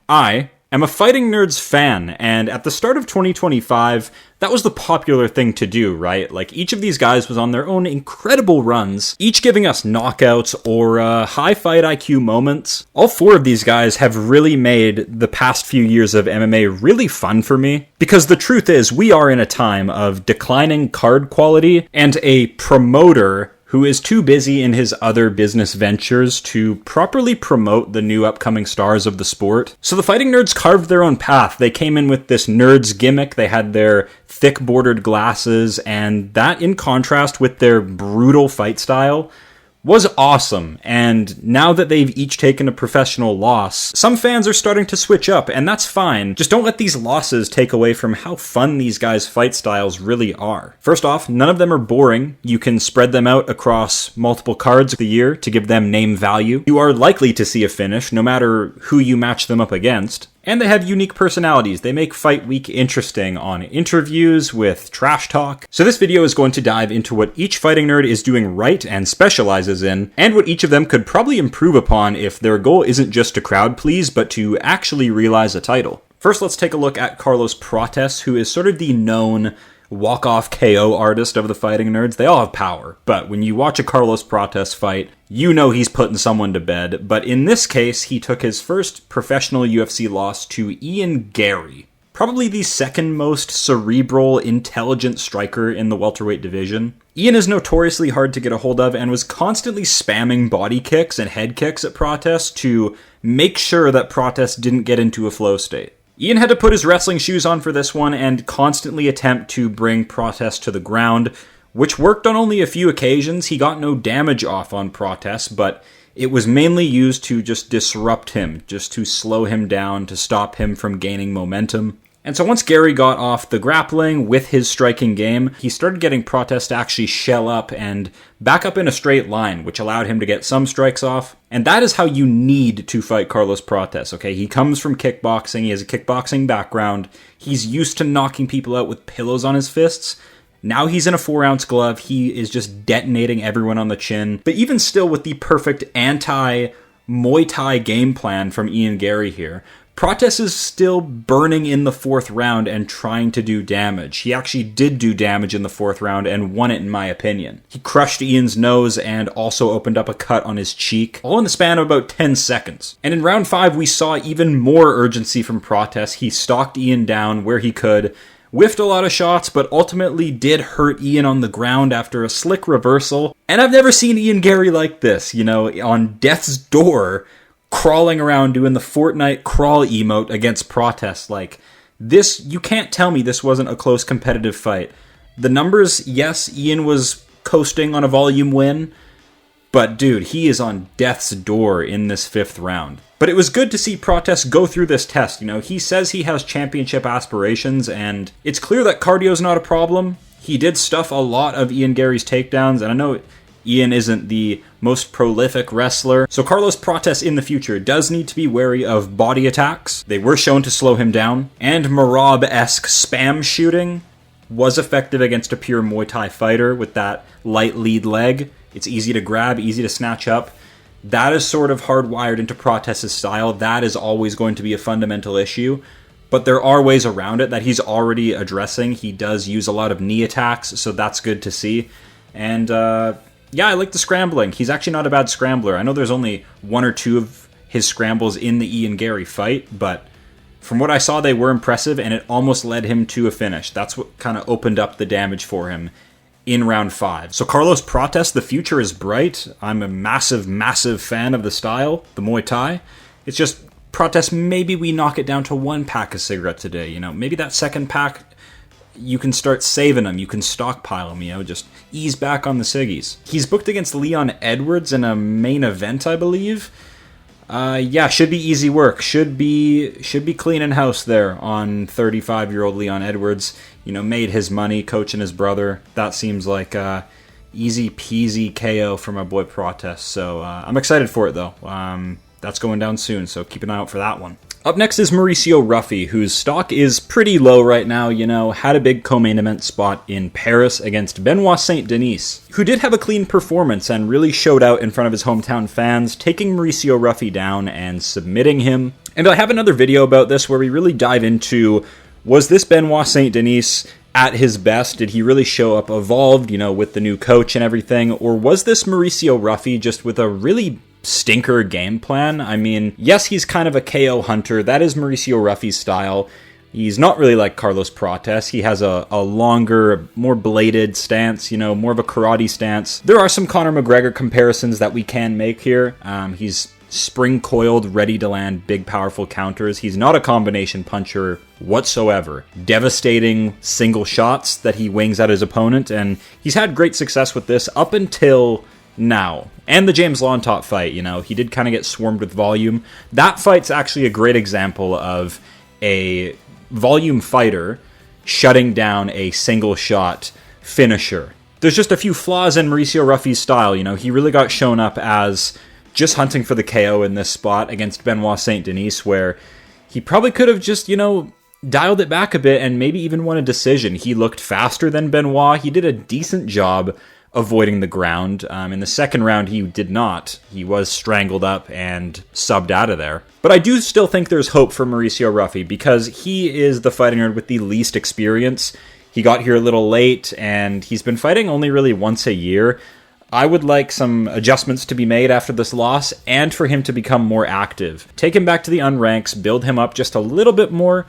I am a Fighting Nerds fan, and at the start of 2025, that was the popular thing to do, right? Like, each of these guys was on their own incredible runs, each giving us knockouts or high fight IQ moments. All four of these guys have really made the past few years of MMA really fun for me, because the truth is, we are in a time of declining card quality and a promoter who is too busy in his other business ventures to properly promote the new upcoming stars of the sport. So the Fighting Nerds carved their own path. They came in with this nerds gimmick. They had their thick bordered glasses, and that, in contrast with their brutal fight style, was awesome. And now that they've each taken a professional loss, some fans are starting to switch up, and that's fine. Just don't let these losses take away from how fun these guys' fight styles really are. First off, none of them are boring. You can spread them out across multiple cards of the year to give them name value. You are likely to see a finish, no matter who you match them up against. And they have unique personalities. They make Fight Week interesting on interviews with trash talk. So this video is going to dive into what each fighting nerd is doing right and specializes in, and what each of them could probably improve upon if their goal isn't just to crowd please, but to actually realize a title. First, let's take a look at Carlos Prates, who is sort of the known walk-off KO artist of the Fighting Nerds. They all have power, but when you watch a Carlos Prates fight, you know he's putting someone to bed. But in this case, he took his first professional UFC loss to Ian Garry, probably the second most cerebral, intelligent striker in the welterweight division. Ian is notoriously hard to get a hold of and was constantly spamming body kicks and head kicks at Prates to make sure that Prates didn't get into a flow state. Ian had to put his wrestling shoes on for this one and constantly attempt to bring Prates to the ground, which worked on only a few occasions. He got no damage off on Prates, but it was mainly used to just disrupt him, just to slow him down, to stop him from gaining momentum. And so once Garry got off the grappling with his striking game, he started getting Prates to actually shell up and back up in a straight line, which allowed him to get some strikes off. And that is how you need to fight Carlos Prates, okay? He comes from kickboxing, he has a kickboxing background, he's used to knocking people out with pillows on his fists. Now he's in a 4-ounce glove, he is just detonating everyone on the chin. But even still, with the perfect anti-Muay Thai game plan from Ian Garry here, Prates is still burning in the 4th round and trying to do damage. He actually did do damage in the 4th round and won it, in my opinion. He crushed Ian's nose and also opened up a cut on his cheek, all in the span of about 10 seconds. And in round 5, we saw even more urgency from Prates. He stalked Ian down where he could, whiffed a lot of shots, but ultimately did hurt Ian on the ground after a slick reversal. And I've never seen Ian Garry like this, on death's door, crawling around doing the Fortnite crawl emote against Prates. Like, this, you can't tell me this wasn't a close competitive fight. The numbers, yes, Ian was coasting on a volume win, but dude, he is on death's door in this 5th round. But it was good to see Prates go through this test. He says he has championship aspirations, and it's clear that cardio's not a problem. He did stuff a lot of Ian Garry's takedowns, and I know Ian isn't the most prolific wrestler, so Carlos Prates in the future does need to be wary of body attacks. They were shown to slow him down, and Marab-esque spam shooting was effective against a pure Muay Thai fighter with that light lead leg. It's easy to grab, easy to snatch up. That is sort of hardwired into Prates' style. That is always going to be a fundamental issue, but there are ways around it that he's already addressing. He does use a lot of knee attacks, so that's good to see. And yeah, I like the scrambling. He's actually not a bad scrambler. I know there's only 1 or 2 of his scrambles in the Ian Garry fight, but from what I saw, they were impressive, and it almost led him to a finish. That's what kind of opened up the damage for him in round 5. So Carlos Prates, the future is bright. I'm a massive, massive fan of the style, the Muay Thai. It's just, Prates, maybe we knock it down to 1 pack of cigarettes a day. Maybe that 2nd pack, you can start saving them, you can stockpile them, just ease back on the ciggies. He's booked against Leon Edwards in a main event, I believe. Yeah, should be easy work. Should be cleaning house there on 35-year-old Leon Edwards. Made his money coaching his brother. That seems like easy peasy KO for my boy Prates. So I'm excited for it, though. That's going down soon, so keep an eye out for that one. Up next is MAURICIO RUFFY, whose stock is pretty low right now, had a big co-main event spot in Paris against Benoit Saint Denis, who did have a clean performance and really showed out in front of his hometown fans, taking MAURICIO RUFFY down and submitting him. And I have another video about this where we really dive into, was this Benoit Saint Denis at his best? Did he really show up evolved, with the new coach and everything? Or was this Mauricio Ruffy just with a really stinker game plan? I mean, yes, he's kind of a KO hunter. That is Mauricio Ruffy's style. He's not really like Carlos Prates. He has a longer, more bladed stance, more of a karate stance. There are some Conor McGregor comparisons that we can make here. He's spring-coiled, ready to land big, powerful counters. He's not a combination puncher whatsoever. Devastating single shots that he wings at his opponent, and he's had great success with this up until now. And the James Lontot fight, he did kind of get swarmed with volume. That fight's actually a great example of a volume fighter shutting down a single shot finisher. There's just a few flaws in Mauricio Ruffy's style. He really got shown up as just hunting for the KO in this spot against Benoit Saint Denis, where he probably could have just, dialed it back a bit and maybe even won a decision. He looked faster than Benoit. He did a decent job avoiding the ground. In the second round, he did not. He was strangled up and subbed out of there. But I do still think there's hope for Mauricio Ruffy because he is the fighting nerd with the least experience. He got here a little late, and he's been fighting only really once a year. I would like some adjustments to be made after this loss and for him to become more active. Take him back to the unranks, build him up just a little bit more.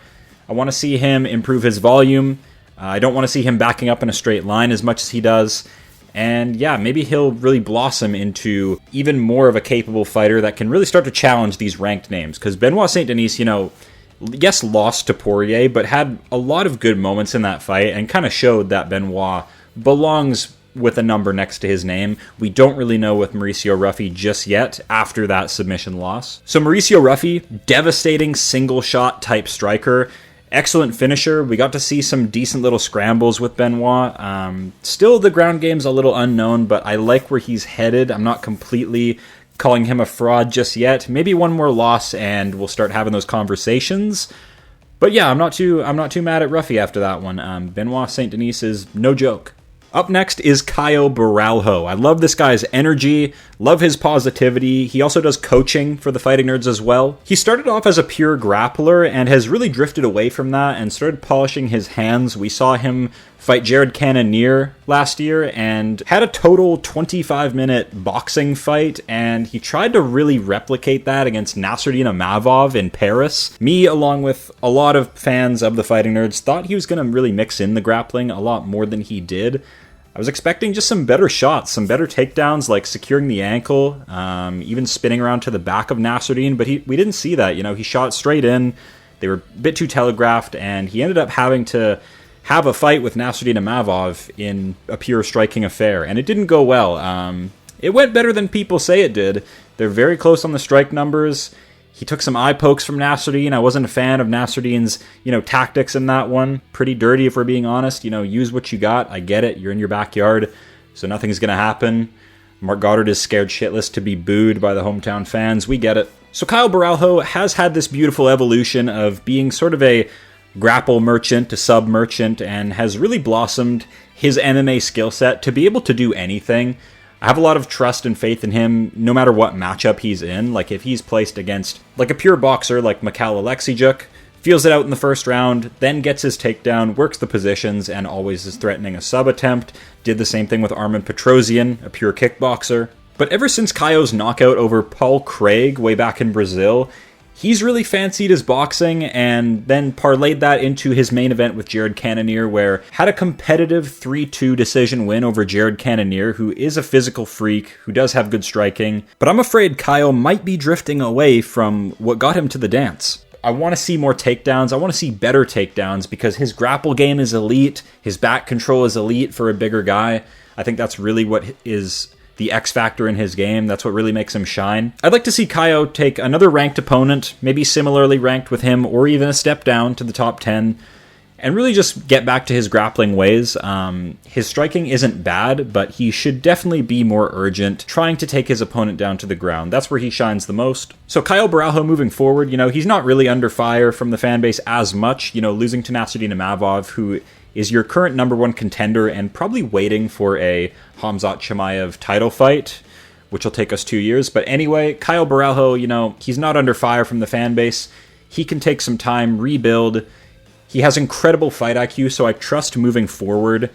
I want to see him improve his volume. I don't want to see him backing up in a straight line as much as he does. And yeah, maybe he'll really blossom into even more of a capable fighter that can really start to challenge these ranked names. Because Benoit Saint Denis, yes, lost to Poirier, but had a lot of good moments in that fight and kind of showed that Benoit belongs with a number next to his name. We don't really know with Mauricio Ruffy just yet after that submission loss. So Mauricio Ruffy, devastating single shot type striker. Excellent finisher. We got to see some decent little scrambles with Benoit. Still, the ground game's a little unknown, but I like where he's headed. I'm not completely calling him a fraud just yet. Maybe one more loss and we'll start having those conversations. But yeah, I'm not too mad at Ruffy after that one. Benoit Saint Denis is no joke. Up next is CAIO BORRALHO. I love this guy's energy, love his positivity. He also does coaching for the fighting nerds as well. He started off as a pure grappler and has really drifted away from that and started polishing his hands. We saw him fight Jared Cannonier last year and had a total 25-minute boxing fight, and he tried to really replicate that against Nasruddin Imavov in Paris. Me, along with a lot of fans of the fighting nerds, thought he was going to really mix in the grappling a lot more than he did. I was expecting just some better shots, some better takedowns, like securing the ankle, even spinning around to the back of Nasruddin, but we didn't see that. He shot straight in. They were a bit too telegraphed, and he ended up having to have a fight with Nasruddin Imavov in a pure striking affair, and it didn't go well. It went better than people say it did. They're very close on the strike numbers. He took some eye pokes from Nasruddin. I wasn't a fan of Nasruddin's, tactics in that one. Pretty dirty, if we're being honest. Use what you got. I get it. You're in your backyard, so nothing's going to happen. Mark Goddard is scared shitless to be booed by the hometown fans. We get it. So CAIO BORRALHO has had this beautiful evolution of being sort of a grapple merchant to sub merchant and has really blossomed his MMA skill set to be able to do anything. I have a lot of trust and faith in him no matter what matchup he's in. Like if he's placed against like a pure boxer like Mikhail Alexijuk, feels it out in the first round, then gets his takedown, works the positions, and always is threatening a sub attempt. Did the same thing with Armen Petrosyan, a pure kickboxer. But ever since CAIO's knockout over Paul Craig way back in Brazil, he's really fancied his boxing and then parlayed that into his main event with Jared Cannonier, where had a competitive 3-2 decision win over Jared Cannonier, who is a physical freak, who does have good striking. But I'm afraid CAIO might be drifting away from what got him to the dance. I want to see more takedowns. I want to see better takedowns because his grapple game is elite. His back control is elite for a bigger guy. I think that's really what is the X factor in his game. That's what really makes him shine. I'd like to see CAIO take another ranked opponent, maybe similarly ranked with him, or even a step down to the top 10, and really just get back to his grappling ways. His striking isn't bad, but he should definitely be more urgent, trying to take his opponent down to the ground. That's where he shines the most. So CAIO BORRALHO moving forward, he's not really under fire from the fan base as much, losing to Nasruddin Imavov, who is your current number one contender and probably waiting for a Khamzat Chimaev title fight, which will take us 2 years. But anyway, CAIO BORRALHO, he's not under fire from the fan base. He can take some time, rebuild. He has incredible fight IQ, so I trust moving forward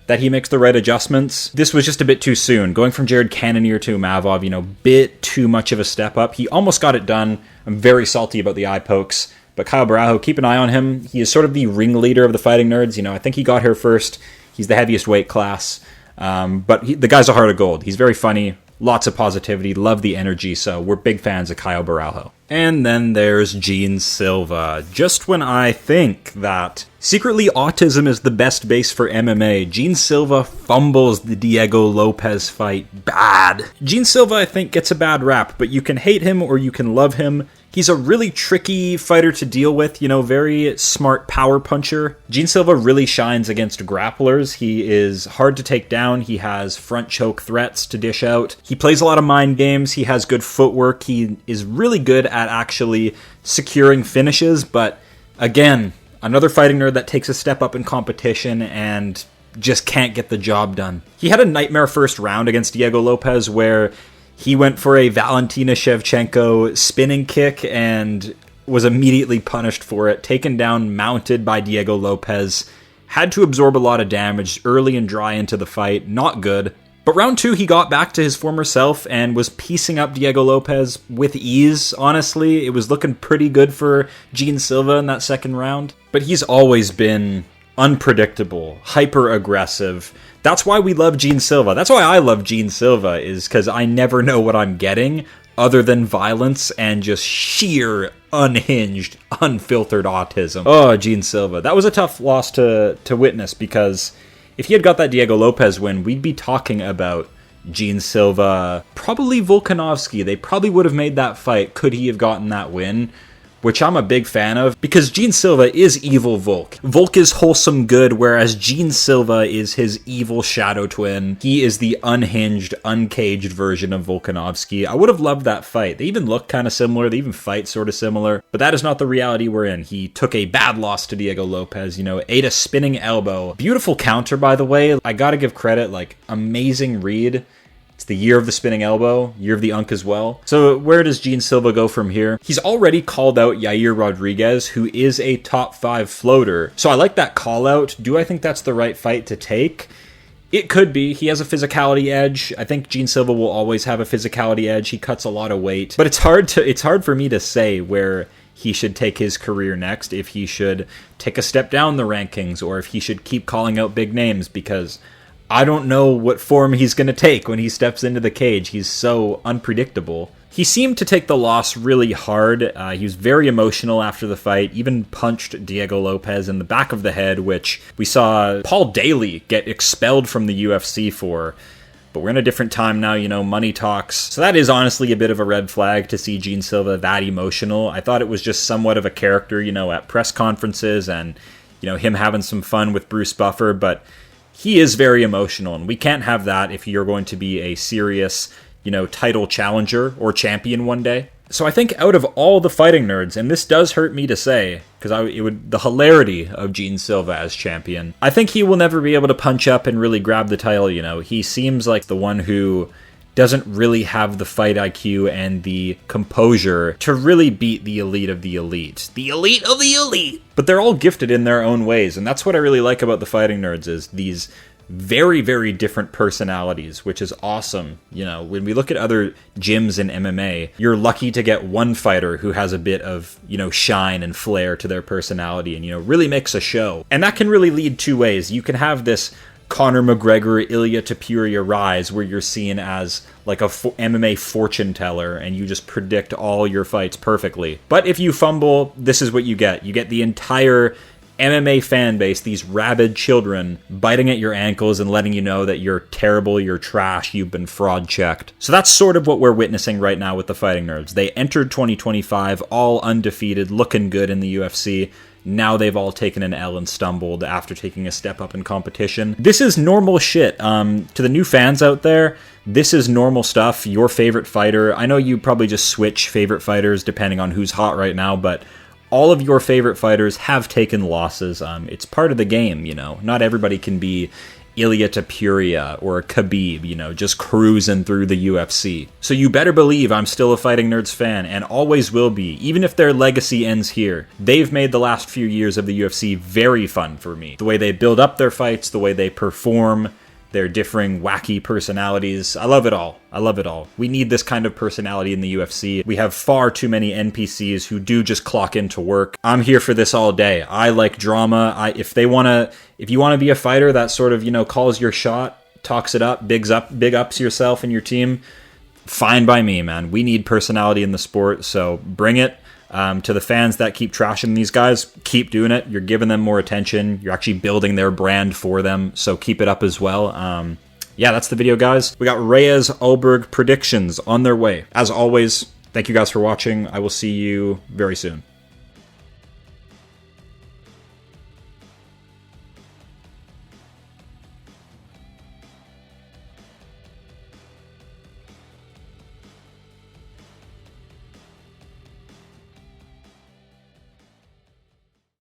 that he makes the right adjustments. This was just a bit too soon. Going from Jared Cannonier to Mavov, bit too much of a step up. He almost got it done. I'm very salty about the eye pokes. But CAIO BORRALHO, keep an eye on him. He is sort of the ringleader of the fighting nerds. I think he got here first. He's the heaviest weight class. But the guy's a heart of gold. He's very funny. Lots of positivity. Love the energy. So we're big fans of CAIO BORRALHO. And then there's Gene Silva. Just when I think that secretly autism is the best base for MMA, Gene Silva fumbles the Diego Lopez fight bad. Gene Silva, I think, gets a bad rap, but you can hate him or you can love him. He's a really tricky fighter to deal with, very smart power puncher. Gene Silva really shines against grapplers. He is hard to take down. He has front choke threats to dish out. He plays a lot of mind games. He has good footwork. He is really good at actually securing finishes, but again, another fighting nerd that takes a step up in competition and just can't get the job done. He had a nightmare first round against Diego Lopez where he went for a Valentina Shevchenko spinning kick and was immediately punished for it, taken down, mounted by Diego Lopez. Had to absorb a lot of damage early and dry into the fight. Not good. But round 2, he got back to his former self and was piecing up Diego Lopez with ease, honestly. It was looking pretty good for Gene Silva in that second round. But he's always been unpredictable, hyper-aggressive. That's why we love Gene Silva. That's why I love Gene Silva, is because I never know what I'm getting other than violence and just sheer, unhinged, unfiltered autism. Oh, Gene Silva. That was a tough loss to witness, because if he had got that Diego Lopez win, we'd be talking about Gene Silva, probably Volkanovski. They probably would have made that fight could he have gotten that win, which I'm a big fan of, because Gene Silva is evil Volk. Volk is wholesome good, whereas Gene Silva is his evil shadow twin. He is the unhinged, uncaged version of Volkanovski. I would have loved that fight. They even look kind of similar. They even fight sort of similar. But that is not the reality we're in. He took a bad loss to Diego Lopez, ate a spinning elbow. Beautiful counter, by the way. I gotta give credit, amazing read. It's the year of the spinning elbow, year of the unk as well. So where does Gene Silva go from here? He's already called out Yair Rodriguez, who is a top 5 floater. So I like that call out. Do I think that's the right fight to take? It could be. He has a physicality edge. I think Gene Silva will always have a physicality edge. He cuts a lot of weight. But it's hard for me to say where he should take his career next, if he should take a step down the rankings, or if he should keep calling out big names, because I don't know what form he's going to take when he steps into the cage. He's so unpredictable. He seemed to take the loss really hard. He was very emotional after the fight, even punched Diego Lopez in the back of the head, which we saw Paul Daly get expelled from the UFC for. But we're in a different time now, money talks. So that is honestly a bit of a red flag to see Gene Silva that emotional. I thought it was just somewhat of a character, at press conferences and, him having some fun with Bruce Buffer, but he is very emotional, and we can't have that if you're going to be a serious, title challenger or champion one day. So I think out of all the fighting nerds, and this does hurt me to say, because the hilarity of Gene Silva as champion, I think he will never be able to punch up and really grab the title. He seems like the one who doesn't really have the fight IQ and the composure to really beat the elite of the elite. The elite of the elite! But they're all gifted in their own ways, and that's what I really like about the fighting nerds, is these very, very different personalities, which is awesome. When we look at other gyms in MMA, you're lucky to get one fighter who has a bit of, shine and flair to their personality and, really makes a show. And that can really lead two ways. You can have this Conor McGregor, Ilya Topuria rise, where you're seen as like a MMA fortune teller and you just predict all your fights perfectly. But if you fumble, this is what you get. You get the entire MMA fan base, these rabid children, biting at your ankles and letting you know that you're terrible, you're trash, you've been fraud checked. So that's sort of what we're witnessing right now with the fighting nerds. They entered 2025 all undefeated, looking good in the UFC. Now they've all taken an L and stumbled after taking a step up in competition. This is normal shit. To the new fans out there, this is normal stuff. Your favorite fighter. I know you probably just switch favorite fighters depending on who's hot right now, but all of your favorite fighters have taken losses. It's part of the game, Not everybody can be Ilya Topuria or Khabib, you know, just cruising through the UFC. So you better believe I'm still a Fighting Nerds fan and always will be, even if their legacy ends here. They've made the last few years of the UFC very fun for me. The way they build up their fights, the way they perform, their differing wacky personalities. I love it all. I love it all. We need this kind of personality in the UFC. We have far too many NPCs who do just clock into work. I'm here for this all day. I like drama. If you want to be a fighter that sort of, you know, calls your shot, talks it up, big ups yourself and your team, fine by me, man. We need personality in the sport, so bring it. To the fans that keep trashing these guys, keep doing it. You're giving them more attention. You're actually building their brand for them, so keep it up as well. Yeah, that's the video, guys. We got Reyes Ulberg predictions on their way. As always, thank you guys for watching. I will see you very soon.